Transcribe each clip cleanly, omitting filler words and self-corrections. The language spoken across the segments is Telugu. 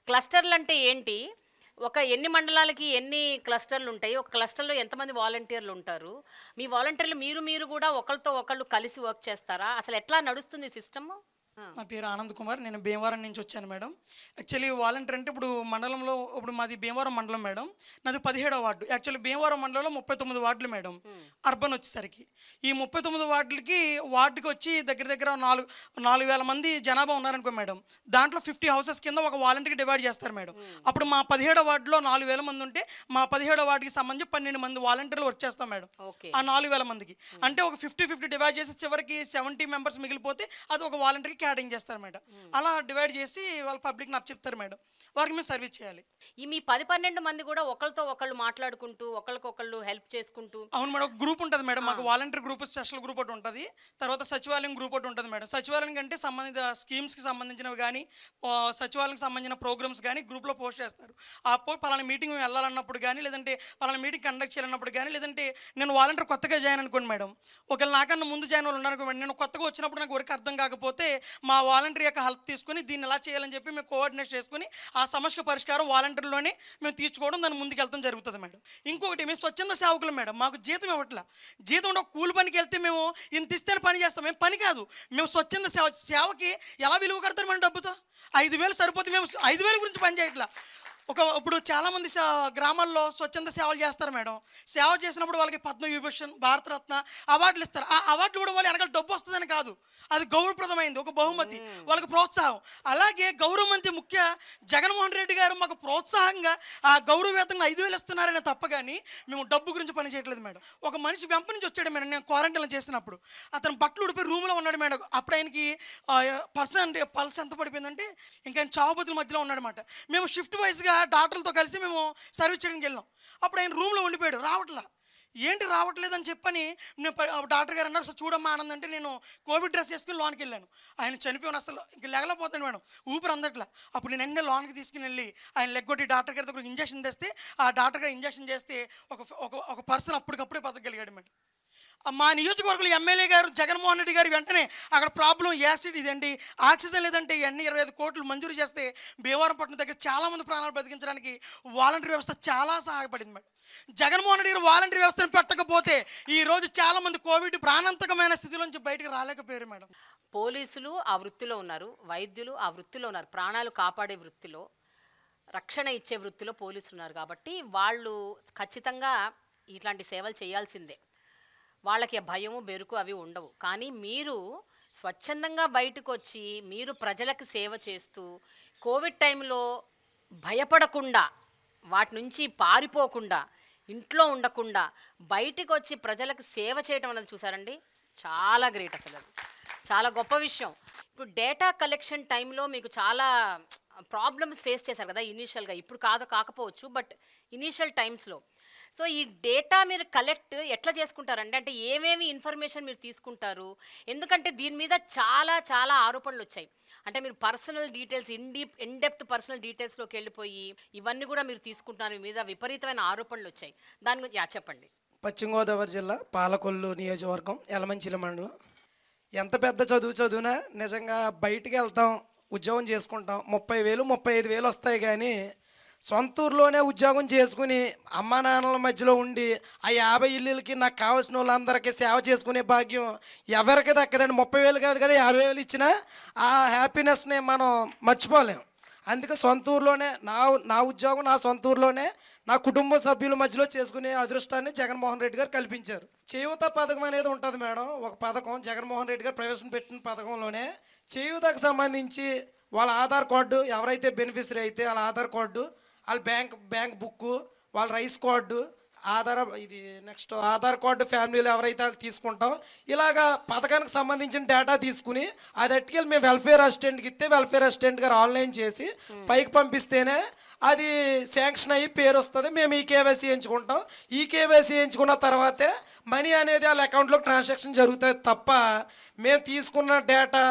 క్లస్టర్లు అంటే ఏంటి? ఎన్ని మండలాలకి ఎన్ని క్లస్టర్లు ఉంటాయి? ఒక క్లస్టర్‌లో ఎంతమంది వాలంటీర్లు ఉంటారు? మీ వాలంటీర్లు మీరు గూడా ఒకళ్ళతో ఒకళ్ళు కలిసి వర్క్ చేస్తారా? అసలు ఎట్లా నడుస్తుంది సిస్టము? ఆ! నా పేరు ఆనంద్ కుమార్. నేను భీమవరం నుంచి వచ్చాను మేడం. యాక్చువల్లీ వాలంటీర్ అంటే ఇప్పుడు మాది భీమవరం మండలం మేడం. నాది 17వ వార్డు. యాక్చువల్లీ భీమవరం మండలంలో 39 వార్డులు మేడం. హ్మ్. అర్బన్ వచ్చేసరికి. ఈ 39 వార్డులకి వార్డుకి వచ్చి దగ్గర దగ్గర 4,000 మంది జనాభా ఉన్నారనుకో మేడం. దాంట్లో 50 హౌసెస్ కింద ఒక వాలంటీర్‌కి డివైడ్ చేస్తారు మేడం. అప్పుడు మా 17వ వార్డులో 4,000 మంది ఉంటే మా 17వ వార్డుకి సంబంధించి 12 మంది వాలంటీర్లు వర్క్ చేస్తాం మేడం. ఓకే. ఆ 4,000 మందికి. అంటే ఒక 50 డివైడ్ చేసి చివరికి 70 మెంబర్స్ మిగిలిపోతే అది ఒక వాలంటీర్‌కి కేటరింగ్ చేస్తారు మేడం. అలా డివైడ్ చేసి వాళ్ళ పబ్లిక్‌ని అప్పచెప్తారు మేడం. వారికి మేము సర్వీస్ చేయాలి. ఈ మీ 10, 12 మంది గూడా ఒకళ్ళతో ఒకళ్ళు మాట్లాడుకుంటూ, ఒకళ్ళకొకళ్ళు హెల్ప్ చేసుకుంటూ అవును మేడం. ఒక గ్రూప్ ఉంటుంది మేడం. మాకు వాలంటీర్ గ్రూప్, స్పెషల్ గ్రూప్ ఒకటి ఉంటుంది. తర్వాత సచివాలయం గ్రూప్ ఒకటి ఉంటుంది మేడం. సచివాలయం కంటే సంబంధిత స్కీమ్స్కి సంబంధించినవి కానీ, సచివాలయంకి సంబంధించిన ప్రోగ్రామ్స్ కానీ గ్రూప్లో పోస్ట్ చేస్తారు. పలానా మీటింగ్ మేము వెళ్ళాలన్నప్పుడు కానీ, లేదంటే పలానా మీటింగ్ కండక్ట్ చేయాలన్నప్పుడు కానీ, లేదంటే నేను వాలంటీర్ కొత్తగా జాయిన్ అనుకోండి మేడం. ఒకవేళ నాకన్నా ముందు జాయిన్ వాళ్ళు ఉన్నారనుకోండి, నేను కొత్తగా వచ్చినప్పుడు నాకు వర్క్ అర్థం కాకపోతే మా వాలంటీర్ యొక్క హెల్ప్ తీసుకొని దీన్ని ఎలా చేయాలని చెప్పి మేము కోఆర్డినేట్ చేసుకుని ఆ సమస్య పరిష్కారం వాలంటీర్లోనే మేము తీర్చుకోవడం, దాన్ని ముందుకెళ్తాం జరుగుతుంది మేడం. ఇంకొకటి మేము స్వచ్ఛంద సేవకులు మేడం. మాకు జీతం ఇవ్వట్లా. జీతం ఉంటే కూలి పనికి వెళ్తే మేము ఇంత ఇస్తేనే పని చేస్తాం. మేము పని కాదు, మేము స్వచ్ఛంద సేవకి ఎలా విలువ కడతారు మేడం డబ్బుతో? 5,000 సరిపోతే మేము 5,000 గురించి పని చేయట్లా. ఇప్పుడు చాలామంది గ్రామాల్లో స్వచ్ఛంద సేవలు చేస్తారు మేడం. సేవ చేసినప్పుడు వాళ్ళకి పద్మవిభూషణ్, భారతరత్న అవార్డులు ఇస్తారు. ఆ అవార్డులు కూడా వాళ్ళు వెనకాల డబ్బు వస్తుందని కాదు, అది గౌరవప్రదమైంది, ఒక బహుమతి, వాళ్ళకి ప్రోత్సాహం. అలాగే గౌరవ మంత్రి ముఖ్య జగన్మోహన్ రెడ్డి గారు మాకు ప్రోత్సాహంగా ఆ గౌరవ వేతనం 5,000 ఇస్తున్నారనే తప్ప కానీ మేము డబ్బు గురించి పని చేయట్లేదు మేడం. ఒక మనిషి వెంప నుంచి వచ్చాడు మేడం. నేను క్వారంటైన్లో చేసినప్పుడు అతను బట్టలు ఉడిపోయి రూమ్లో ఉన్నాడు మేడం. అప్పుడు ఆయనకి పల్స్ ఎంత పడిపోయిందంటే ఇంకా ఆయన చావుబతుల మధ్యలో ఉన్నాడనమాట. మేము షిఫ్ట్ వైజ్గా డాక్టర్లతో కలిసి మేము సర్వీస్ చేయడానికి వెళ్ళాం. అప్పుడు ఆయన రూమ్లో ఉండిపోయాడు, రావట్లా. ఏంటి రావట్లేదని చెప్పని నేను డాక్టర్ గారు అన్నారు, సార్ చూడమ్మా ఆనంద్ అంటే నేను కోవిడ్ డ్రెస్ వేసుకుని లోనికి వెళ్ళాను. ఆయన చనిపోయాను, అసలు ఇంక లేగలేకపోతాను మేడం, ఊపిరి అందట్లా. అప్పుడు నేను వెంటనే లోనికి తీసుకుని వెళ్ళి ఆయన లెగ్గొట్టి డాక్టర్ గారి దగ్గర ఇంజక్షన్ తెస్తే ఆ డాక్టర్ గారు ఇంజక్షన్ చేస్తే ఒక పర్సన్ అప్పటికప్పుడే బతకగలిగాడు మేడం. మా నియోజకవర్గంలో ఎమ్మెల్యే గారు జగన్మోహన్ రెడ్డి గారు వెంటనే అక్కడ ప్రాబ్లం యాసిడ్ ఇదండి, ఆక్సిజన్ లేదంటే ఇవన్నీ 25 కోట్లు మంజూరు చేస్తే భీమవరం పట్టణం దగ్గర చాలామంది ప్రాణాలు బతికించడానికి వాలంటీర్ వ్యవస్థ చాలా సహాయపడింది మేడం. జగన్మోహన్ రెడ్డి గారు వాలంటీర్ వ్యవస్థను పెట్టకపోతే ఈరోజు చాలామంది కోవిడ్ ప్రాణాంతకమైన స్థితిలోంచి బయటకు రాలేకపోయారు మేడం. పోలీసులు ఆ వృత్తిలో ఉన్నారు. వైద్యులు ఆ వృత్తిలో ఉన్నారు. ప్రాణాలు కాపాడే వృత్తిలో, రక్షణ ఇచ్చే వృత్తిలో పోలీసులు ఉన్నారు కాబట్టి వాళ్ళు ఖచ్చితంగా ఇట్లాంటి సేవలు చేయాల్సిందే. వాళ్ళకి ఆ భయము, బెరుకు అవి ఉండవు. కానీ మీరు స్వచ్ఛందంగా బయటకొచ్చి మీరు ప్రజలకు సేవ చేస్తూ కోవిడ్ టైంలో భయపడకుండా, వాటి నుంచి పారిపోకుండా, ఇంట్లో ఉండకుండా బయటికి వచ్చి ప్రజలకు సేవ చేయటం అనేది చూసారండి, చాలా గ్రేట్. అసలు అది చాలా గొప్ప విషయం. ఇప్పుడు డేటా కలెక్షన్ టైంలో మీకు చాలా ప్రాబ్లమ్స్ ఫేస్ చేశారు కదా ఇనీషియల్గా. ఇప్పుడు కాకపోవచ్చు, బట్ ఇనీషియల్ టైమ్స్లో. సో ఈ డేటా మీరు కలెక్ట్ ఎట్లా చేసుకుంటారండి? అంటే ఏమేమి ఇన్ఫర్మేషన్ మీరు తీసుకుంటారు? ఎందుకంటే దీని మీద చాలా చాలా ఆరోపణలు వచ్చాయి. అంటే మీరు personal details, in depth personal డీటెయిల్స్లోకి వెళ్ళిపోయి ఇవన్నీ కూడా మీరు తీసుకుంటున్నారు. మీ మీద విపరీతమైన ఆరోపణలు వచ్చాయి. దాని గురించి చెప్పండి. పశ్చిమ గోదావరి జిల్లా పాలకొల్లు నియోజకవర్గం యలమంచిలి మండలం. ఎంత పెద్ద చదివినా నిజంగా బయటికి వెళ్తాం, ఉద్యోగం చేసుకుంటాం, 30,000 35,000 వస్తాయి. కానీ సొంత ఊర్లోనే ఉద్యోగం చేసుకుని అమ్మా నాన్నల మధ్యలో ఉండి ఆ 50 ఇల్లులకి నాకు కావాల్సిన వాళ్ళందరికీ సేవ చేసుకునే భాగ్యం ఎవరికి దక్కదండి. 30,000 కాదు కదా, 50,000 ఇచ్చినా ఆ హ్యాపీనెస్ని మనం మర్చిపోలేం. అందుకే సొంత ఊర్లోనే నా ఉద్యోగం నా సొంత ఊర్లోనే నా కుటుంబ సభ్యుల మధ్యలో చేసుకునే అదృష్టాన్ని జగన్మోహన్ రెడ్డి గారు కల్పించారు. చేయూత పథకం అనేది ఉంటుంది మేడం. ఒక పథకం జగన్మోహన్ రెడ్డి గారు ప్రవేశపెట్టిన పథకంలోనే చేయూతకు సంబంధించి వాళ్ళ ఆధార్ కార్డు, ఎవరైతే బెనిఫిషరీ అయితే వాళ్ళ ఆధార్ కార్డు, వాళ్ళ బ్యాంక్ బుక్కు, వాళ్ళ రైస్ కార్డు, ఆధార్ కార్డు ఫ్యామిలీలో ఎవరైతే వాళ్ళు తీసుకుంటాం. ఇలాగా పథకానికి సంబంధించిన డేటా తీసుకుని అది అట్టుకెళ్ళి మేము వెల్ఫేర్ అసిస్టెంట్కి ఇస్తే వెల్ఫేర్ అసిస్టెంట్ గారు ఆన్లైన్ చేసి పైకి పంపిస్తేనే అది శాంక్షన్ అయ్యి పేరు వస్తుంది. మేము ఈ కేవైసీ ఎంచుకుంటాం. ఈ కేవైసీ ఎంచుకున్న తర్వాతే మనీ అనేది వాళ్ళ అకౌంట్లోకి ట్రాన్సాక్షన్ జరుగుతుంది తప్ప మేము తీసుకున్న డేటా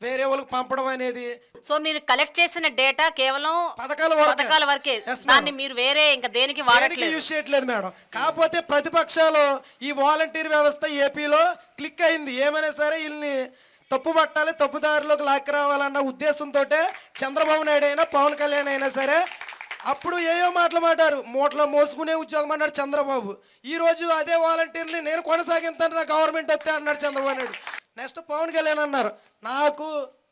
వేరే వాళ్ళకి పంపడం అనేది. సో మీరు కలెక్ట్ చేసిన డేటా కేవలం పథకాల వరకే, దాన్ని మీరు వేరే ఇంకా దేనికి యూజ్ చేయట్లేదు మేడం. కాకపోతే ప్రతిపక్షాలు ఈ వాలంటీర్ వ్యవస్థ ఏపీలో క్లిక్ అయింది. ఏమైనా సరే వీళ్ళని తప్పు పట్టాలి, తప్పుదారిలోకి లాక్కి రావాలన్న ఉద్దేశంతో చంద్రబాబు నాయుడు అయినా పవన్ కళ్యాణ్ అయినా సరే అప్పుడు ఏయో మాటలు మాట్లాడారు. మూటలో మోసుకునే ఉద్యోగం అన్నాడు చంద్రబాబు. ఈరోజు అదే వాలంటీర్లు నేను కొనసాగిస్తాను, నా గవర్నమెంట్ వస్తే అన్నాడు చంద్రబాబు నాయుడు. నెక్స్ట్ పవన్ కళ్యాణ్ అన్నారు, నాకు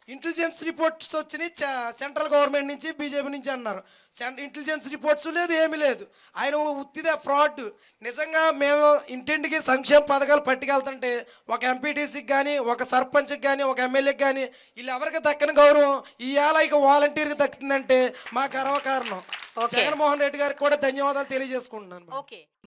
ఇంటెలిజెన్స్ రిపోర్ట్స్ వచ్చినాయి సెంట్రల్ గవర్నమెంట్ నుంచి, బీజేపీ నుంచి అన్నారు. ఇంటెలిజెన్స్ రిపోర్ట్స్ లేదు, ఏమీ లేదు. ఆయన ఉత్తిదే ఫ్రాడ్. నిజంగా మేము ఇంటింటికి సంక్షేమ పథకాలు పట్టుకెళ్తుంటే ఒక ఎంపీటీసీకి కానీ, ఒక సర్పంచ్కి కానీ, ఒక ఎమ్మెల్యేకి కానీ వీళ్ళు ఎవరికి దక్కని గౌరవం ఇవాళ ఇక వాలంటీర్కి దక్కుతుందంటే మా గర్వకారణం. జగన్మోహన్ రెడ్డి గారికి కూడా ధన్యవాదాలు తెలియజేసుకుంటున్నాను. ఓకే.